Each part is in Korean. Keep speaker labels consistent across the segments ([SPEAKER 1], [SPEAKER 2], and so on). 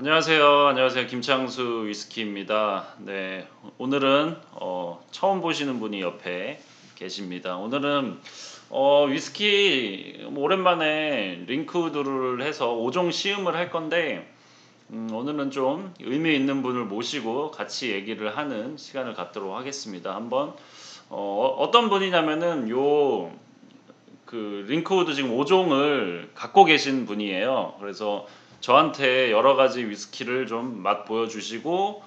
[SPEAKER 1] 안녕하세요. 김창수 위스키입니다. 네, 오늘은 처음 보시는 분이 옆에 계십니다. 오늘은 위스키 오랜만에 링크우드를 해서 5종 시음을 할 건데 오늘은 좀 의미 있는 분을 모시고 같이 얘기를 하는 시간을 갖도록 하겠습니다. 한번 어떤 분이냐면은 그 링크우드 지금 5종을 갖고 계신 분이에요. 그래서 저한테 여러 가지 위스키를 좀 맛 보여주시고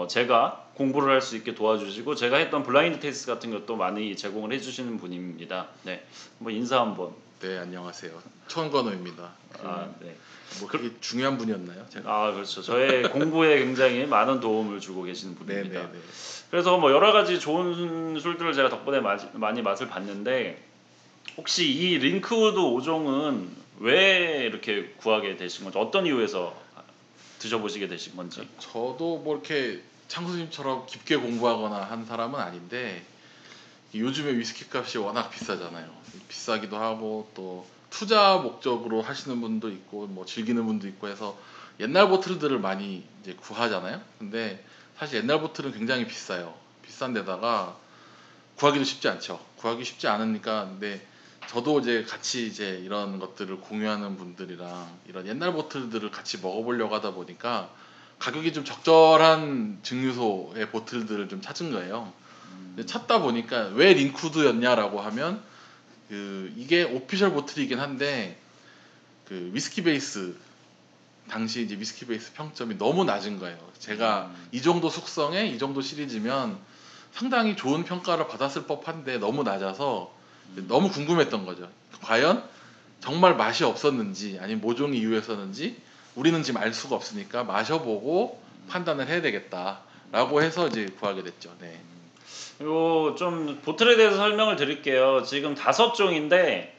[SPEAKER 1] 제가 공부를 할 수 있게 도와주시고 제가 했던 블라인드 테이스트 같은 것도 많이 제공을 해주시는 분입니다. 네, 한번 인사 한번.
[SPEAKER 2] 네, 안녕하세요. 천건호입니다.
[SPEAKER 1] 네.
[SPEAKER 2] 뭐 그게 중요한 분이었나요? 제가?
[SPEAKER 1] 그렇죠. 저의 공부에 굉장히 많은 도움을 주고 계시는 분입니다.
[SPEAKER 2] 네네네.
[SPEAKER 1] 그래서 뭐 여러 가지 좋은 술들을 제가 덕분에 많이 맛을 봤는데 혹시 이 링크우드 5종은 왜 이렇게 구하게 되신 건지, 어떤 이유에서 드셔보시게 되신 건지.
[SPEAKER 2] 저도 뭐 이렇게 창수님처럼 깊게 공부하거나 한 사람은 아닌데 요즘에 위스키 값이 워낙 비싸잖아요. 비싸기도 하고 또 투자 목적으로 하시는 분도 있고 뭐 즐기는 분도 있고 해서 옛날 보틀들을 많이 이제 구하잖아요. 근데 사실 옛날 보틀은 굉장히 비싸요. 비싼 데다가 구하기도 쉽지 않죠. 구하기 쉽지 않으니까. 근데 저도 이제 같이 이제 이런 것들을 공유하는 분들이랑 이런 옛날 보틀들을 같이 먹어보려고 하다 보니까 가격이 좀 적절한 증류소의 보틀들을 좀 찾은 거예요. 근데 찾다 보니까 왜 링크우드였냐라고 하면 이게 오피셜 보틀이긴 한데 그 위스키 베이스 당시 이제 위스키 베이스 평점이 너무 낮은 거예요. 제가 이 정도 숙성에 이 정도 시리즈면 상당히 좋은 평가를 받았을 법한데 너무 낮아서 너무 궁금했던 거죠. 과연 정말 맛이 없었는지 아니면 모종의 이유였었는지 우리는 지금 알 수가 없으니까 마셔보고 판단을 해야 되겠다라고 해서 이제 구하게 됐죠. 네.
[SPEAKER 1] 요 좀 보틀에 대해서 설명을 드릴게요. 지금 5종인데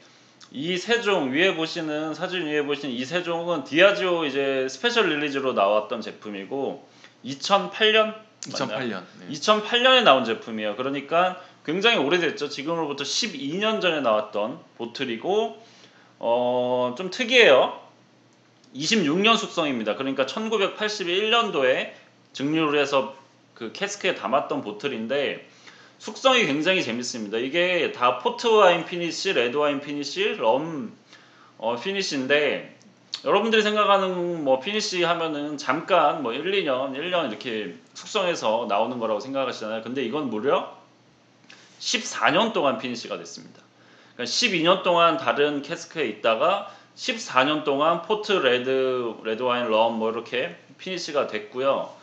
[SPEAKER 1] 이 세 종 위에 보시는 사진 위에 보시는 이 세 종은 디아지오 이제 스페셜 릴리즈로 나왔던 제품이고 2008년
[SPEAKER 2] 2008년. 네.
[SPEAKER 1] 2008년에 나온 제품이에요. 그러니까 굉장히 오래됐죠. 지금으로부터 12년 전에 나왔던 보틀이고 좀 특이해요. 26년 숙성입니다. 그러니까 1981년도에 증류를 해서 그 캐스크에 담았던 보틀인데 숙성이 굉장히 재밌습니다. 이게 다 포트 와인 피니시, 레드 와인 피니시, 럼 피니시인데 여러분들이 생각하는 뭐 피니시 하면은 잠깐 뭐 1, 2년, 1년 이렇게 숙성해서 나오는 거라고 생각하시잖아요. 근데 이건 무려 14년 동안 피니시가 됐습니다. 그러니까 12년 동안 다른 캐스크에 있다가 14년 동안 포트 레드 와인 럼 뭐 이렇게 피니시가 됐고요.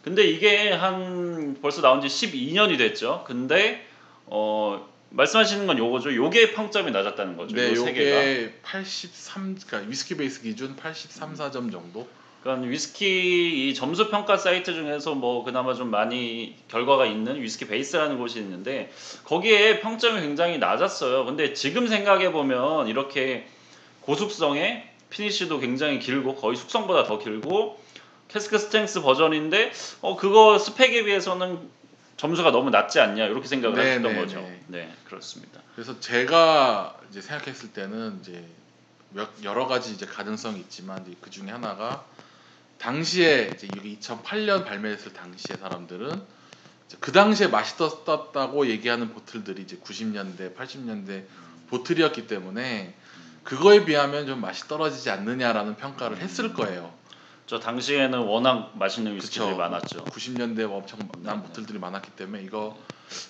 [SPEAKER 1] 근데 이게 한 벌써 나온 지 12년이 됐죠. 근데 말씀하시는 건 요거죠. 요게 평점이 낮았다는 거죠.
[SPEAKER 2] 네,
[SPEAKER 1] 요 세 개가.
[SPEAKER 2] 요게 83, 그러니까 위스키 베이스 기준 83, 4점 정도.
[SPEAKER 1] 그러니까 위스키 이 점수 평가 사이트 중에서 뭐 그나마 좀 많이 결과가 있는 위스키 베이스라는 곳이 있는데 거기에 평점이 굉장히 낮았어요. 근데 지금 생각해 보면 이렇게 고숙성에 피니쉬도 굉장히 길고 거의 숙성보다 더 길고 캐스크 스탱스 버전인데 그거 스펙에 비해서는 점수가 너무 낮지 않냐 이렇게 생각을
[SPEAKER 2] 네,
[SPEAKER 1] 하셨던
[SPEAKER 2] 네,
[SPEAKER 1] 거죠.
[SPEAKER 2] 네.
[SPEAKER 1] 네, 그렇습니다.
[SPEAKER 2] 그래서 제가 이제 생각했을 때는 이제 여러 가지 이제 가능성이 있지만 이제 그 중에 하나가 당시에 이제 이게 2008년 발매했을 당시에 사람들은 이제 그 당시에 맛있었다고 얘기하는 보틀들이 이제 90년대, 80년대 보틀이었기 때문에 그거에 비하면 좀 맛이 떨어지지 않느냐라는 평가를 했을 거예요.
[SPEAKER 1] 저 당시에는 워낙 맛있는 위스키들이
[SPEAKER 2] 그쵸.
[SPEAKER 1] 많았죠.
[SPEAKER 2] 90년대 엄청난
[SPEAKER 1] 네,
[SPEAKER 2] 보틀들이 많았기 때문에 이거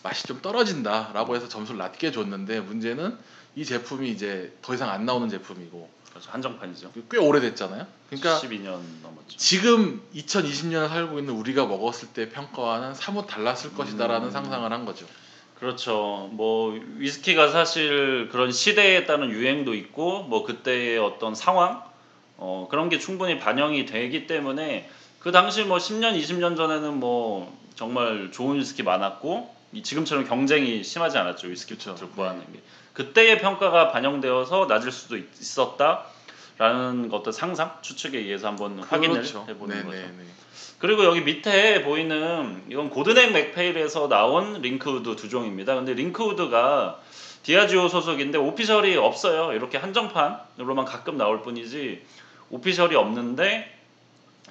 [SPEAKER 2] 맛이 좀 떨어진다라고 해서 점수를 낮게 줬는데 문제는 이 제품이 이제 더 이상 안 나오는 제품이고
[SPEAKER 1] 그래서 한정판이죠.
[SPEAKER 2] 꽤 오래됐잖아요. 그러니까
[SPEAKER 1] 12년 넘었죠.
[SPEAKER 2] 지금 2020년에 살고 있는 우리가 먹었을 때 평가와는 사뭇 달랐을 것이다라는 상상을 한 거죠.
[SPEAKER 1] 그렇죠. 뭐 위스키가 사실 그런 시대에 따른 유행도 있고 뭐 그때의 어떤 상황 그런 게 충분히 반영이 되기 때문에 그 당시 뭐 10년, 20년 전에는 뭐 정말 좋은 위스키 많았고 지금처럼 경쟁이 심하지 않았죠. 위스키를
[SPEAKER 2] 그쵸.
[SPEAKER 1] 구하는 게. 그때의 평가가 반영되어서 낮을 수도 있었다라는 어떤 상상, 추측에 의해서 한번 확인을
[SPEAKER 2] 그렇죠.
[SPEAKER 1] 해보는 거죠.
[SPEAKER 2] 네네네.
[SPEAKER 1] 그리고 여기 밑에 보이는 이건 고든앤 맥페일에서 나온 링크우드 두 종입니다. 근데 링크우드가 디아지오 소속인데 오피셜이 없어요. 이렇게 한정판으로만 가끔 나올 뿐이지 오피셜이 없는데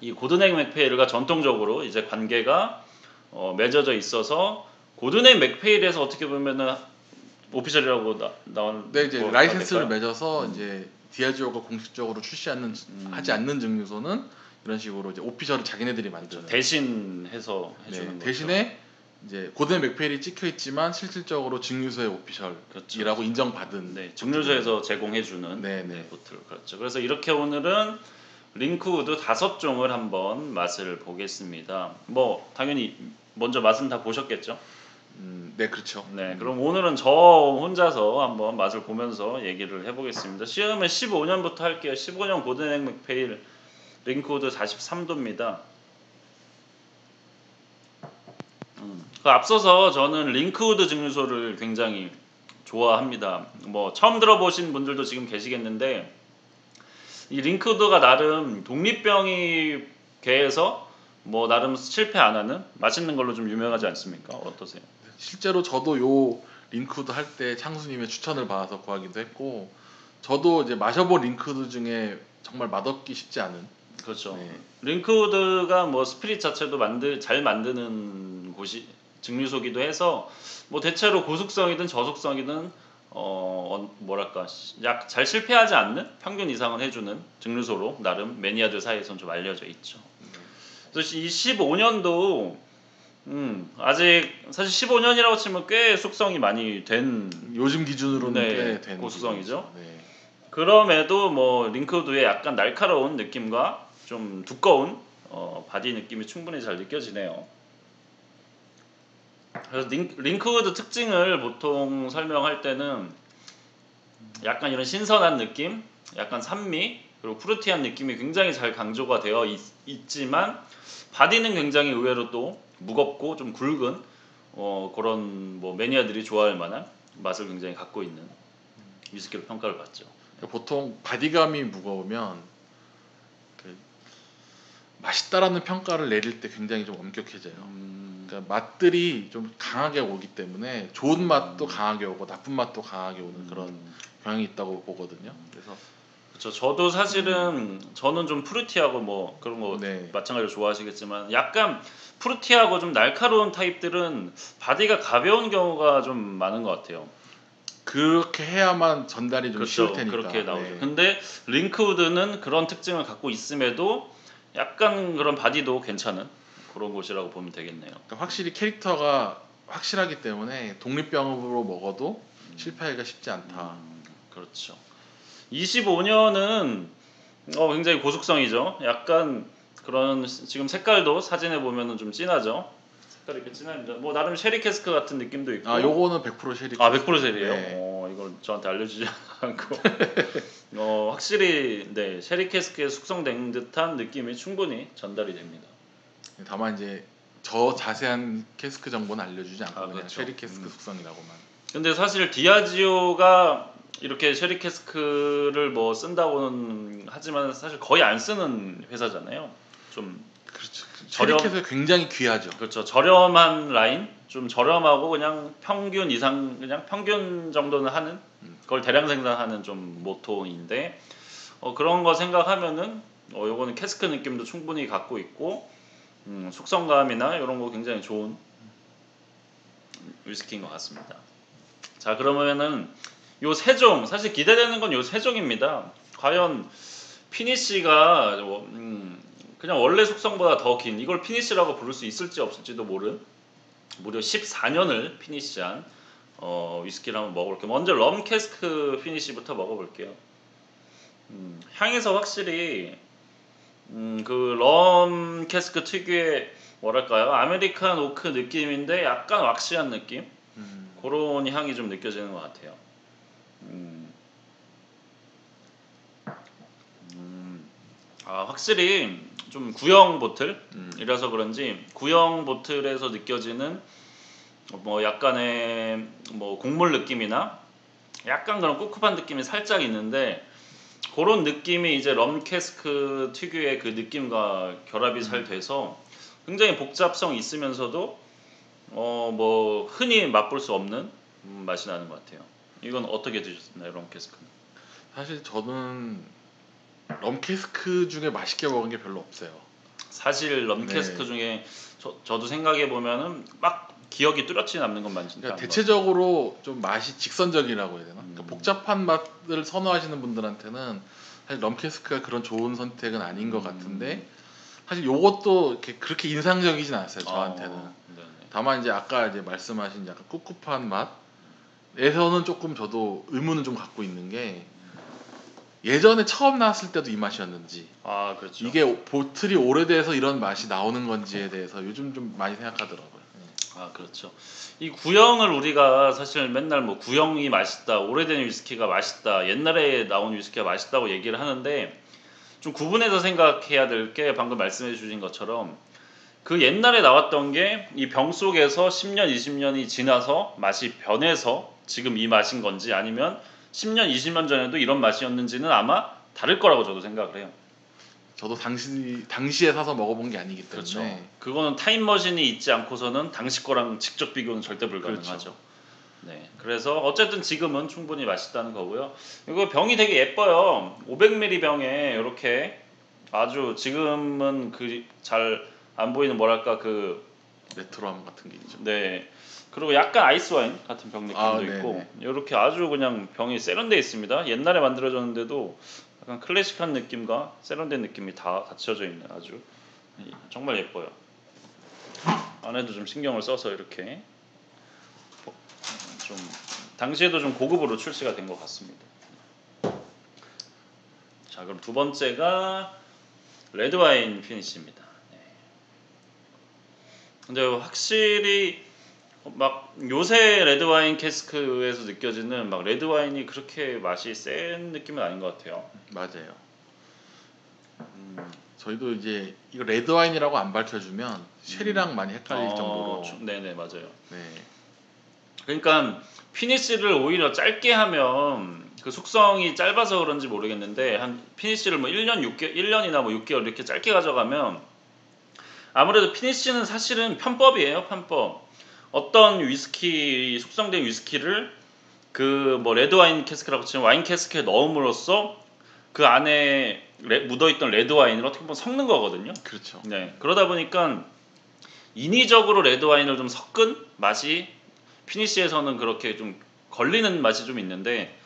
[SPEAKER 1] 이 고든액 맥페일과 전통적으로 이제 관계가 맺어져 있어서 고든액 맥페일에서 어떻게 보면은 오피셜이라고 나온
[SPEAKER 2] 네, 이제
[SPEAKER 1] 뭐
[SPEAKER 2] 라이센스를
[SPEAKER 1] 될까요?
[SPEAKER 2] 맺어서 이제 디아지오가 공식적으로 하지 않는 증류소는 이런 식으로 이제 오피셜을 자기네들이 만드는.
[SPEAKER 1] 대신해서 해주는
[SPEAKER 2] 네,
[SPEAKER 1] 거죠.
[SPEAKER 2] 대신에 이제 고든 맥페일이 찍혀 있지만 실질적으로 증류소의 오피셜이라고
[SPEAKER 1] 그렇죠.
[SPEAKER 2] 인정받은.
[SPEAKER 1] 네, 증류소에서 제공해주는
[SPEAKER 2] 네.
[SPEAKER 1] 보틀. 그렇죠. 그래서 이렇게 오늘은 링크우드 5종을 한번 맛을 보겠습니다. 뭐 당연히 먼저 맛은 다 보셨겠죠?
[SPEAKER 2] 네, 그렇죠.
[SPEAKER 1] 네, 그럼 오늘은 저 혼자서 한번 맛을 보면서 얘기를 해보겠습니다. 시음은 15년부터 할게요. 15년 고든액 맥페일 링크우드 43도입니다. 그 앞서서 저는 링크우드 증류소를 굉장히 좋아합니다. 뭐 처음 들어보신 분들도 지금 계시겠는데 이 링크우드가 나름 독립병이 계에서 뭐 나름 실패 안 하는 맛있는 걸로 좀 유명하지 않습니까? 어떠세요?
[SPEAKER 2] 실제로 저도 요 링크우드 할 때 창수님의 추천을 받아서 구하기도 했고, 저도 이제 마셔본 링크우드 중에 정말 맛없기 쉽지 않은.
[SPEAKER 1] 그렇죠.
[SPEAKER 2] 네.
[SPEAKER 1] 링크우드가 뭐 스피릿 자체도 잘 만드는 곳이 증류소기도 해서 뭐 대체로 고숙성이든 저숙성이든 뭐랄까 약 잘 실패하지 않는 평균 이상은 해주는 증류소로 나름 매니아들 사이에서는 좀 알려져 있죠. 그래서 이 15년도 아직 사실 15년이라고 치면 꽤 숙성이 많이 된
[SPEAKER 2] 요즘 기준으로는
[SPEAKER 1] 네,
[SPEAKER 2] 꽤 된
[SPEAKER 1] 고수성이죠.
[SPEAKER 2] 기준이죠. 네.
[SPEAKER 1] 그럼에도 뭐 링크우드의 약간 날카로운 느낌과 좀 두꺼운 바디 느낌이 충분히 잘 느껴지네요. 그래서 링크우드 특징을 보통 설명할 때는 약간 이런 신선한 느낌, 약간 산미, 그리고 프루티한 느낌이 굉장히 잘 강조가 되어 있지만 바디는 굉장히 의외로 또 무겁고 좀 굵은 그런 뭐 매니아들이 좋아할 만한 맛을 굉장히 갖고 있는 위스키로 평가를 받죠.
[SPEAKER 2] 보통 바디감이 무거우면 그 맛있다라는 평가를 내릴 때 굉장히 좀 엄격해져요. 그러니까 맛들이 좀 강하게 오기 때문에 좋은 맛도 강하게 오고 나쁜 맛도 강하게 오는 그런 경향이 있다고 보거든요. 그래서
[SPEAKER 1] 그렇죠. 저도 사실은 저는 좀 프루티하고 뭐 그런 거
[SPEAKER 2] 네.
[SPEAKER 1] 마찬가지로 좋아하시겠지만 약간 프루티하고 좀 날카로운 타입들은 바디가 가벼운 경우가 좀 많은 것 같아요.
[SPEAKER 2] 그렇게 해야만 전달이 좀 쉬울
[SPEAKER 1] 그렇죠.
[SPEAKER 2] 테니까.
[SPEAKER 1] 그렇게 나오죠.
[SPEAKER 2] 네.
[SPEAKER 1] 근데 링크우드는 그런 특징을 갖고 있음에도 약간 그런 바디도 괜찮은 그런 곳이라고 보면 되겠네요.
[SPEAKER 2] 그러니까 확실히 캐릭터가 확실하기 때문에 독립병으로 먹어도 실패하기가 쉽지 않다.
[SPEAKER 1] 그렇죠. 25년은 굉장히 고숙성이죠. 약간 그런 지금 색깔도 사진에 보면은 좀 진하죠. 색깔이 이렇게 진합니다. 뭐 나름 쉐리 캐스크 같은 느낌도 있고.
[SPEAKER 2] 요거는 100% 쉐리.
[SPEAKER 1] 100% 쉐리예요?
[SPEAKER 2] 네.
[SPEAKER 1] 이걸 저한테 알려주지 않고. 확실히 네 쉐리 캐스크에 숙성된 듯한 느낌이 충분히 전달이 됩니다.
[SPEAKER 2] 다만 이제 저 자세한 캐스크 정보는 알려주지 않고 그냥
[SPEAKER 1] 그렇죠.
[SPEAKER 2] 쉐리 캐스크 숙성이라고만.
[SPEAKER 1] 근데 사실 디아지오가 이렇게 쉐리 캐스크를 뭐 쓴다고는 하지만 사실 거의 안 쓰는 회사잖아요. 좀
[SPEAKER 2] 그렇죠.
[SPEAKER 1] 저렴-
[SPEAKER 2] 쉐리 캐스크 굉장히 귀하죠.
[SPEAKER 1] 그렇죠. 저렴한 라인, 좀 저렴하고 그냥 평균 이상, 그냥 평균 정도는 하는 그걸 대량 생산하는 좀 모토인데 그런 거 생각하면은 요거는 캐스크 느낌도 충분히 갖고 있고 숙성감이나 이런 거 굉장히 좋은 위스키인 것 같습니다. 자 그러면은 요 세 종 사실 기대되는 건 요 세 종입니다. 과연 피니시가 그냥 원래 숙성보다 더 긴 이걸 피니시라고 부를 수 있을지 없을지도 모른 무려 14년을 피니시한 위스키를 한번 먹어볼게요. 먼저 럼 캐스크 피니시부터 먹어볼게요. 향에서 확실히 그 럼 캐스크 특유의 뭐랄까요 아메리칸 오크 느낌인데 약간 왁시한 느낌 그런 향이 좀 느껴지는 것 같아요. 확실히 좀 구형 보틀이라서 그런지 구형 보틀에서 느껴지는 뭐 약간의 뭐 곡물 느낌이나 약간 그런 꿉꿉한 느낌이 살짝 있는데 그런 느낌이 이제 럼 캐스크 특유의 그 느낌과 결합이 잘 돼서 굉장히 복잡성 있으면서도 뭐 흔히 맛볼 수 없는 맛이 나는 것 같아요. 이건 어떻게 드셨나요, 럼 캐스크는?
[SPEAKER 2] 사실 저는 럼 캐스크 중에 맛있게 먹은 게 별로 없어요.
[SPEAKER 1] 사실
[SPEAKER 2] 네.
[SPEAKER 1] 럼캐스크 중에 저도 생각해 보면은 막 기억이 뚜렷이 남는 건 많지
[SPEAKER 2] 그러니까
[SPEAKER 1] 않은 것
[SPEAKER 2] 대체적으로 좀 맛이 직선적이라고 해야 되나? 그러니까
[SPEAKER 1] 음.
[SPEAKER 2] 복잡한 맛을 선호하시는 분들한테는 사실 럼캐스크가 그런 좋은 선택은 아닌 것 같은데 사실 요것도 이렇게 그렇게 인상적이진 않았어요 저한테는.
[SPEAKER 1] 네네.
[SPEAKER 2] 다만 이제 아까 이제 말씀하신 약간 꿉꿉한 맛에서는 조금 저도 의문을 좀 갖고 있는 게 예전에 처음 나왔을 때도 이 맛이었는지
[SPEAKER 1] 아 그렇죠.
[SPEAKER 2] 이게 보틀이 오래돼서 이런 맛이 나오는 건지에 대해서 요즘 좀 많이 생각하더라고요.
[SPEAKER 1] 아 그렇죠. 이 구형을 우리가 사실 맨날 뭐 구형이 맛있다, 오래된 위스키가 맛있다, 옛날에 나온 위스키가 맛있다고 얘기를 하는데 좀 구분해서 생각해야 될 게 방금 말씀해 주신 것처럼 그 옛날에 나왔던 게 이 병 속에서 10년, 20년이 지나서 맛이 변해서 지금 이 맛인 건지 아니면 10년, 20년 전에도 이런 맛이었는지는 아마 다를 거라고 저도 생각을 해요.
[SPEAKER 2] 저도 당시에 사서 먹어본 게 아니기 때문에
[SPEAKER 1] 그렇죠. 그거는 타임머신이 있지 않고서는 당시 거랑 직접 비교는 절대 불가능하죠.
[SPEAKER 2] 그렇죠.
[SPEAKER 1] 네. 그래서 어쨌든 지금은 충분히 맛있다는 거고요. 이거 병이 되게 예뻐요. 500ml 병에 이렇게 아주 지금은 그 잘 안 보이는 뭐랄까 그
[SPEAKER 2] 레트로함 같은 게 있죠.
[SPEAKER 1] 네. 그리고 약간 아이스 와인 같은 병 느낌도
[SPEAKER 2] 아,
[SPEAKER 1] 있고
[SPEAKER 2] 네네.
[SPEAKER 1] 이렇게 아주 그냥 병이 세련돼 있습니다. 옛날에 만들어졌는데도 약간 클래식한 느낌과 세련된 느낌이 다 갖춰져 있는 아주 정말 예뻐요. 안에도 좀 신경을 써서 이렇게 좀 당시에도 좀 고급으로 출시가 된 것 같습니다. 자, 그럼 두 번째가 레드 와인 피니시입니다. 네. 근데 확실히 막 요새 레드 와인 캐스크에서 느껴지는 막 레드 와인이 그렇게 맛이 센 느낌은 아닌 것 같아요.
[SPEAKER 2] 맞아요. 저희도 이제 이거 레드 와인이라고 안 밝혀주면 쉐리랑 많이 헷갈릴 정도로.
[SPEAKER 1] 네네 맞아요.
[SPEAKER 2] 네.
[SPEAKER 1] 그러니까 피니시를 오히려 짧게 하면 그 숙성이 짧아서 그런지 모르겠는데 한 피니시를 뭐 1년 6개월, 1년이나 뭐 6개월 이렇게 짧게 가져가면 아무래도 피니시는 사실은 편법이에요, 편법. 어떤 위스키 숙성된 위스키를 그 뭐 레드 와인 캐스크라고 치면 와인 캐스크에 넣음으로써 그 안에 묻어있던 레드 와인을 어떻게 보면 섞는 거거든요.
[SPEAKER 2] 그렇죠.
[SPEAKER 1] 네. 그러다 보니까 인위적으로 레드 와인을 좀 섞은 맛이 피니시에서는 그렇게 좀 걸리는 맛이 좀 있는데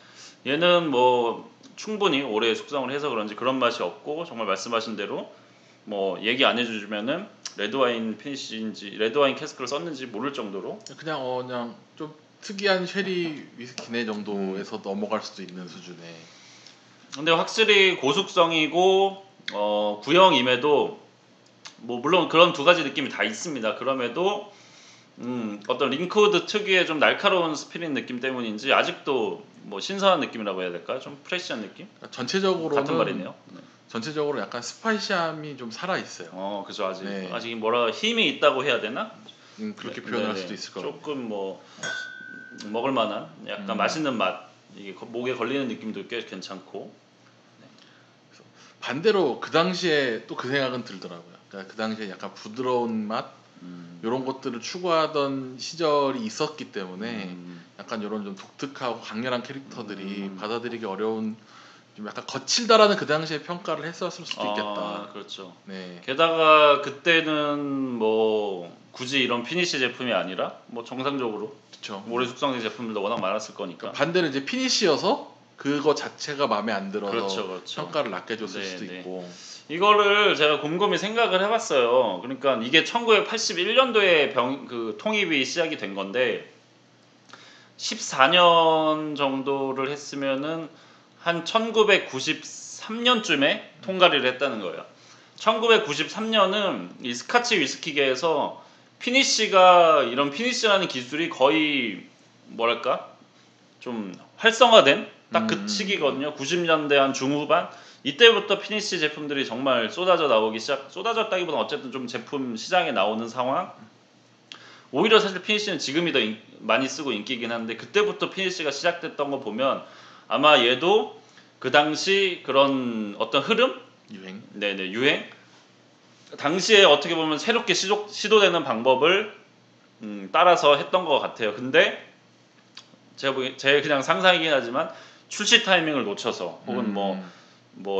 [SPEAKER 1] 얘는 뭐 충분히 오래 숙성을 해서 그런지 그런 맛이 없고 정말 말씀하신 대로 뭐 얘기 안 해주면은 레드 와인 피니시인지 레드 와인 캐스크를 썼는지 모를 정도로
[SPEAKER 2] 그냥 좀 특이한 쉐리 위스키네 정도에서 넘어갈 수도 있는 수준의.
[SPEAKER 1] 근데 확실히 고숙성이고 구형임에도 뭐 물론 그런 두 가지 느낌이 다 있습니다. 그럼에도 어떤 링크우드 특유의 좀 날카로운 스피릿 느낌 때문인지 아직도 뭐 신선한 느낌이라고 해야 될까요? 좀 프레시한 느낌?
[SPEAKER 2] 그러니까 전체적으로는
[SPEAKER 1] 같은 말이네요. 네.
[SPEAKER 2] 전체적으로 약간 스파이시함이 좀 살아 있어요.
[SPEAKER 1] 그죠 아직
[SPEAKER 2] 네.
[SPEAKER 1] 아직 뭐라 힘이 있다고 해야 되나?
[SPEAKER 2] 그렇게
[SPEAKER 1] 네,
[SPEAKER 2] 표현할
[SPEAKER 1] 네네.
[SPEAKER 2] 수도 있을 것 같아요.
[SPEAKER 1] 조금 뭐 먹을 만한 약간 맛있는 맛 이게 목에 걸리는 느낌도 꽤 괜찮고
[SPEAKER 2] 반대로 그 당시에 또 그 생각은 들더라고요. 그러니까 그 당시에 약간 부드러운 맛 이런 것들을 추구하던 시절이 있었기 때문에 약간 이런 좀 독특하고 강렬한 캐릭터들이 받아들이기 어려운 좀 약간 거칠다라는 그 당시에 평가를 했었을 수도 있겠다.
[SPEAKER 1] 그렇죠.
[SPEAKER 2] 네.
[SPEAKER 1] 게다가 그때는 뭐 굳이 이런 피니시 제품이 아니라 뭐 정상적으로
[SPEAKER 2] 그렇죠.
[SPEAKER 1] 오래 숙성된 제품들도 워낙 많았을 거니까.
[SPEAKER 2] 그러니까 반대로 이제 피니시여서 그거 자체가 마음에 안 들어서
[SPEAKER 1] 그렇죠.
[SPEAKER 2] 평가를 낮게 줬을
[SPEAKER 1] 네,
[SPEAKER 2] 수도
[SPEAKER 1] 네.
[SPEAKER 2] 있고.
[SPEAKER 1] 이거를 제가 곰곰이 생각을 해봤어요. 그러니까 이게 1981년도에 그 통입이 시작이 된 건데 14년 정도를 했으면은 한 1993년쯤에 통과를 했다는 거예요. 1993년은 이 스카치 위스키계에서 피니시가 이런 피니시라는 기술이 거의 뭐랄까 좀 활성화된 딱 그 시기거든요. 90년대 한 중후반 이때부터 피니시 제품들이 정말 쏟아졌다기보다 어쨌든 좀 제품 시장에 나오는 상황. 오히려 사실 피니시는 지금이 더 많이 쓰고 인기이긴 한데 그때부터 피니시가 시작됐던 거 보면 아마 얘도 그 당시 그런 어떤 흐름,
[SPEAKER 2] 유행.
[SPEAKER 1] 네네 유행. 당시에 어떻게 보면 새롭게 시도되는 방법을 따라서 했던 것 같아요. 근데 제 그냥 상상이긴 하지만 출시 타이밍을 놓쳐서 혹은 뭐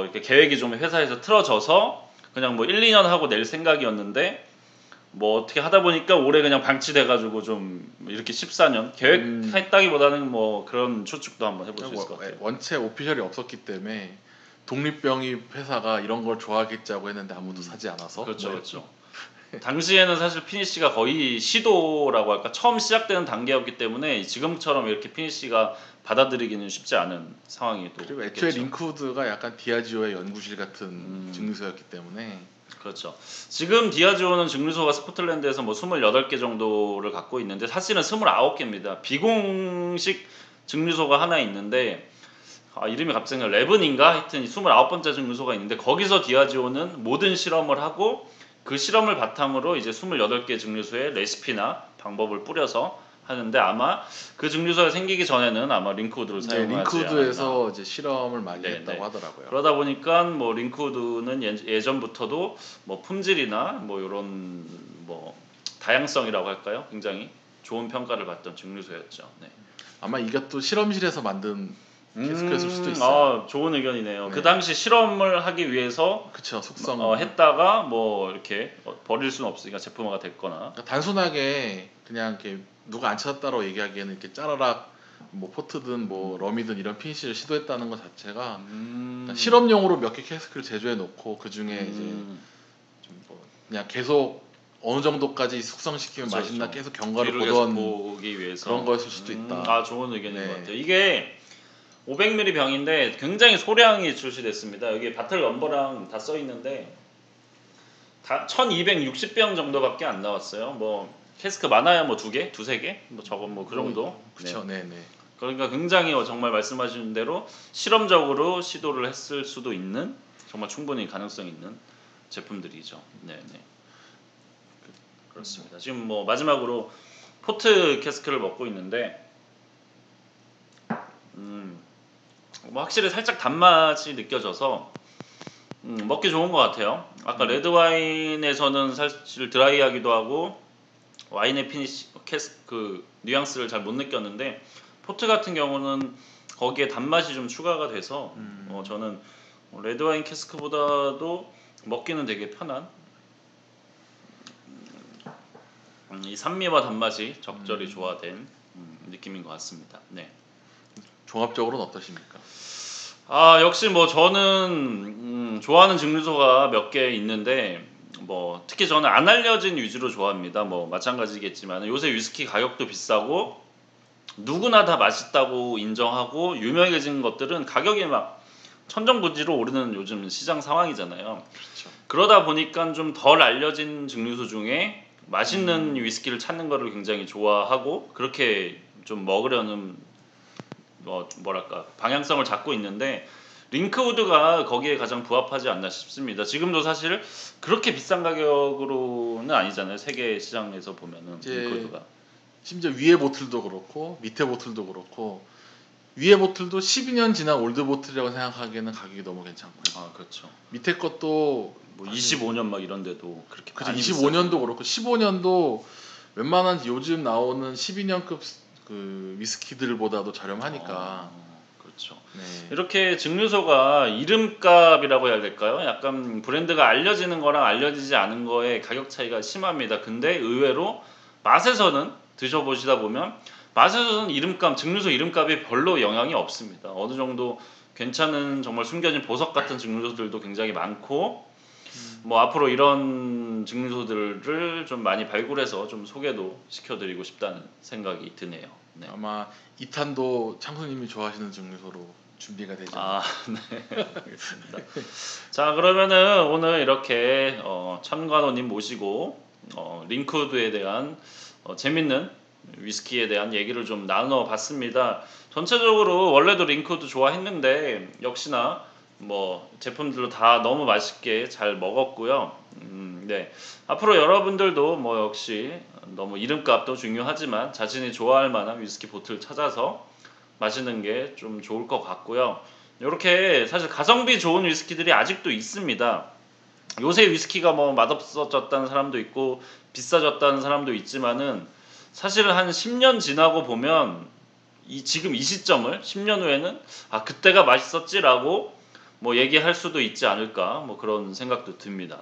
[SPEAKER 1] 이렇게 계획이 좀 회사에서 틀어져서 그냥 뭐 1, 2년 하고 낼 생각이었는데 뭐 어떻게 하다 보니까 올해 그냥 방치돼가지고 좀 이렇게 14년 계획했다기보다는 뭐 그런 추측도 한번 해볼 수 있을 것 같아요.
[SPEAKER 2] 원체 오피셜이 없었기 때문에 독립병입 회사가 이런 걸 좋아하겠자고 했는데 아무도 사지 않아서.
[SPEAKER 1] 그렇죠,
[SPEAKER 2] 네.
[SPEAKER 1] 그렇죠. 당시에는 사실 피니시가 거의 시도라고 할까 처음 시작되는 단계였기 때문에 지금처럼 이렇게 피니시가 받아들이기는 쉽지 않은 상황이 또
[SPEAKER 2] 그리고 애초에
[SPEAKER 1] 됐겠죠.
[SPEAKER 2] 링크우드가 약간 디아지오의 연구실 같은 증류소였기 때문에.
[SPEAKER 1] 그렇죠. 지금 디아지오는 증류소가 스코틀랜드에서 뭐 28개 정도를 갖고 있는데 사실은 29개입니다. 비공식 증류소가 하나 있는데 이름이 갑자기 레븐인가? 하여튼 29번째 증류소가 있는데 거기서 디아지오는 모든 실험을 하고 그 실험을 바탕으로 이제 28개 증류소에 레시피나 방법을 뿌려서 하는데 아마 그 증류소가 생기기 전에는 아마 링크우드를 사용하지 않았나.
[SPEAKER 2] 링크우드에서 이제 실험을 많이
[SPEAKER 1] 네,
[SPEAKER 2] 했다고
[SPEAKER 1] 네.
[SPEAKER 2] 하더라고요.
[SPEAKER 1] 그러다 보니까 뭐 링크우드는 예전부터도 뭐 품질이나 뭐 이런 뭐 다양성이라고 할까요? 굉장히 좋은 평가를 받던 증류소였죠. 네.
[SPEAKER 2] 아마 이것도 실험실에서 만든 캐스크였을 수도 있어요.
[SPEAKER 1] 좋은 의견이네요.
[SPEAKER 2] 네.
[SPEAKER 1] 그 당시 실험을 하기 위해서
[SPEAKER 2] 그쵸, 숙성
[SPEAKER 1] 했다가 뭐 이렇게 버릴 수는 없으니까 제품화가 됐거나.
[SPEAKER 2] 그러니까 단순하게 그냥 이렇게 누가 안 찾았다고 얘기하기에는 이렇게 짜라락 뭐 포트든 뭐 럼이든 이런 피니시를 시도했다는 것 자체가 그러니까 실험용으로 몇 개 캐스크를 제조해 놓고 그 중에 이제 좀 뭐 그냥 계속 어느 정도까지 숙성시키면
[SPEAKER 1] 그렇죠,
[SPEAKER 2] 맛있나
[SPEAKER 1] 그렇죠.
[SPEAKER 2] 계속 경과를
[SPEAKER 1] 뒤를 계속
[SPEAKER 2] 보던
[SPEAKER 1] 보기 위해서
[SPEAKER 2] 그런 거였을 수도 있다.
[SPEAKER 1] 좋은 의견인
[SPEAKER 2] 네.
[SPEAKER 1] 것 같아요. 이게 500ml 병인데 굉장히 소량이 출시됐습니다. 여기 바틀 넘버랑 다 써 있는데 다 1260병 정도밖에 안 나왔어요. 뭐 캐스크 많아야 뭐 2개, 2-3개, 뭐 저건 뭐 그 정도.
[SPEAKER 2] 그렇죠, 네, 네.
[SPEAKER 1] 그러니까 굉장히 정말 말씀하신 대로 실험적으로 시도를 했을 수도 있는 정말 충분히 가능성 있는 제품들이죠. 네, 네. 그렇습니다. 지금 뭐 마지막으로 포트 캐스크를 먹고 있는데 뭐 확실히 살짝 단맛이 느껴져서 먹기 좋은 것 같아요. 아까 레드 와인에서는 사실 드라이하기도 하고 와인의 피니시 그 뉘앙스를 잘 못 느꼈는데 포트 같은 경우는 거기에 단맛이 좀 추가가 돼서 저는 레드 와인 캐스크보다도 먹기는 되게 편한 이 산미와 단맛이 적절히 조화된 느낌인 것 같습니다. 네.
[SPEAKER 2] 종합적으로는 어떠십니까?
[SPEAKER 1] 역시 뭐 저는 좋아하는 증류소가 몇 개 있는데 뭐 특히 저는 안 알려진 위주로 좋아합니다. 뭐 마찬가지겠지만 요새 위스키 가격도 비싸고 누구나 다 맛있다고 인정하고 유명해진 것들은 가격이 막 천정부지로 오르는 요즘 시장 상황이잖아요.
[SPEAKER 2] 그렇죠.
[SPEAKER 1] 그러다 보니까 좀 덜 알려진 증류소 중에 맛있는 위스키를 찾는 거를 굉장히 좋아하고 그렇게 좀 먹으려는 뭐랄까 방향성을 잡고 있는데 링크우드가 거기에 가장 부합하지 않나 싶습니다. 지금도 사실 그렇게 비싼 가격으로는 아니잖아요. 세계 시장에서 보면은 링크우드가
[SPEAKER 2] 심지어 위에 보틀도 그렇고 밑에 보틀도 그렇고 위에 보틀도 12년 지난 올드 보틀이라고 생각하기에는 가격이 너무 괜찮고요.
[SPEAKER 1] 그렇죠.
[SPEAKER 2] 밑에 것도
[SPEAKER 1] 뭐 25년 막 이런데도 그렇게
[SPEAKER 2] 그죠.
[SPEAKER 1] 많이
[SPEAKER 2] 25년도 그렇고 15년도 웬만한 요즘 나오는 12년급 그 위스키들보다도 저렴하니까.
[SPEAKER 1] 그렇죠.
[SPEAKER 2] 네.
[SPEAKER 1] 이렇게 증류소가 이름값이라고 해야 될까요? 약간 브랜드가 알려지는 거랑 알려지지 않은 거의 가격 차이가 심합니다. 근데 의외로 맛에서는 드셔보시다 보면 맛에서는 이름값, 증류소 이름값이 별로 영향이 없습니다. 어느 정도 괜찮은 정말 숨겨진 보석 같은 증류소들도 굉장히 많고 뭐 앞으로 이런 증류소들을 좀 많이 발굴해서 좀 소개도 시켜드리고 싶다는 생각이 드네요. 네.
[SPEAKER 2] 아마 2탄도 창수님이 좋아하시는 증류소로 준비가 되죠.
[SPEAKER 1] 네. 알겠습니다. 자, 그러면은 오늘 이렇게 천관호님 모시고 링크우드에 대한 재밌는 위스키에 대한 얘기를 좀 나눠봤습니다. 전체적으로 원래도 링크우드 좋아했는데 역시나 뭐 제품들로 다 너무 맛있게 잘 먹었고요. 네. 앞으로 여러분들도 뭐 역시 너무 이름값도 중요하지만 자신이 좋아할 만한 위스키 보틀 찾아서 마시는 게 좀 좋을 것 같고요. 이렇게 사실 가성비 좋은 위스키들이 아직도 있습니다. 요새 위스키가 뭐 맛없어졌다는 사람도 있고 비싸졌다는 사람도 있지만은 사실 한 10년 지나고 보면 지금 이 시점을 10년 후에는 그때가 맛있었지라고 뭐 얘기할 수도 있지 않을까 뭐 그런 생각도 듭니다.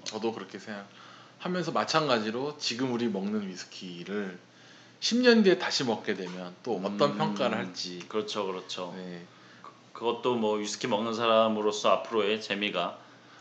[SPEAKER 2] 저도 그렇게 생각하면서 마찬가지로 지금 우리 먹는 위스키를 10년 뒤에 다시 먹게 되면 또 어떤 평가를 할지.
[SPEAKER 1] 그렇죠, 그렇죠.
[SPEAKER 2] 네.
[SPEAKER 1] 그것도 뭐 위스키 먹는 사람으로서 앞으로의 재미가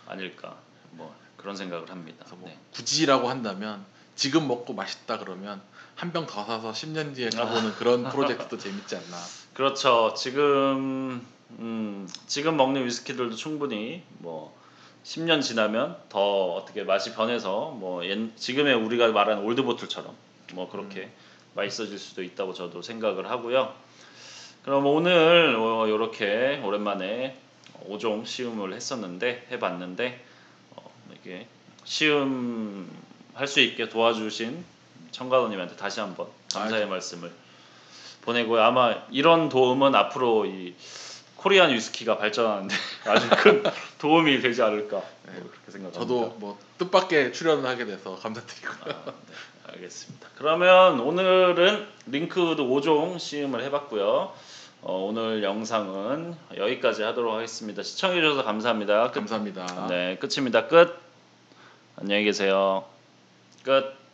[SPEAKER 1] 아닐까 뭐 그런 생각을 합니다.
[SPEAKER 2] 그래서 뭐
[SPEAKER 1] 네.
[SPEAKER 2] 굳이라고 한다면 지금 먹고 맛있다 그러면 한 병 더 사서 10년 뒤에 가보는 그런 프로젝트도 재밌지 않나.
[SPEAKER 1] 그렇죠. 지금 먹는 위스키들도 충분히 뭐 10년 지나면 더 어떻게 맛이 변해서 뭐 지금의 우리가 말하는 올드보틀처럼 뭐 그렇게 맛있어질 수도 있다고 저도 생각을 하고요. 그럼 오늘 이렇게 오랜만에 5종 시음을 해봤는데 이게 시음 할 수 있게 도와주신 청가도님한테 다시 한번 감사의 말씀을 보내고요. 아마 이런 도움은 앞으로 이 코리안 위스키가 발전하는데 아주 큰 도움이 되지 않을까 그렇게 생각합니다.
[SPEAKER 2] 저도 뭐 뜻밖의 출연을 하게 돼서 감사드리고요.
[SPEAKER 1] 네, 알겠습니다. 그러면 오늘은 링크드 5종 시음을 해봤고요. 오늘 영상은 여기까지 하도록 하겠습니다. 시청해주셔서 감사합니다.
[SPEAKER 2] 감사합니다.
[SPEAKER 1] 네, 끝입니다. 끝. 안녕히 계세요. 끝.